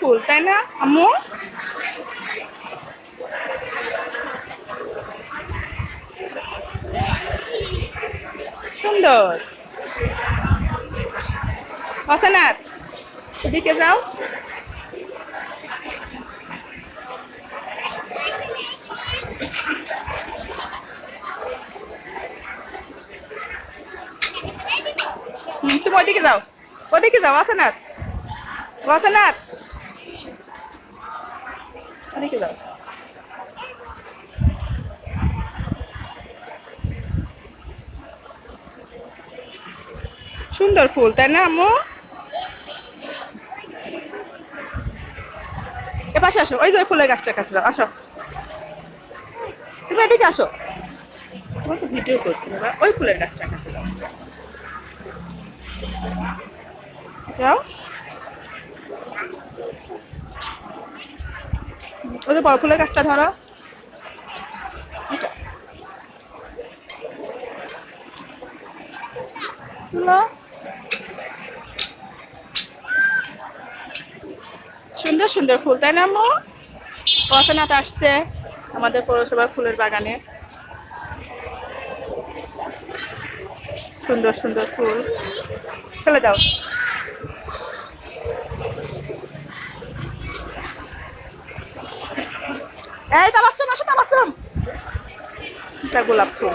ফুল তাই না আম্মু? সুন্দর। অসনাথ, এদিকে যাও। তুমি ওদিকে যাও, ওদিকে যাও অসনাথ, অসনাথ ওদিকে যাও। সুন্দর ফুল তাই না আম্মু? এপাশে আসো, ওই যে ওই ফুলের গাছটার কাছে যাও, আসো। তুমি এদিকে আসো, তোমার তো ভিডিও করছি এবার ওই ফুলের গাছটার কাছে যাও। যাও, ওই যে বড় ফুলের গাছটা ধরো। এটা তুলো। সুন্দর সুন্দর ফুল তাই না আম্মু? অসনাথ আসছে আমাদের পৌরসভার ফুলের বাগানে। সুন্দর সুন্দর ফুল, ফেলে দাও। এই তাবাসসুম, আসো তাবাসসুম। এটা গোলাপ ফুল।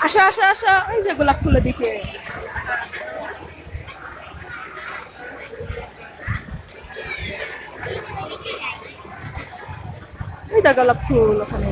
আসো আসো আসো, এই যে গোলাপ ফুলের দিকে। এইটা গোলাপ ফুল ওখানে।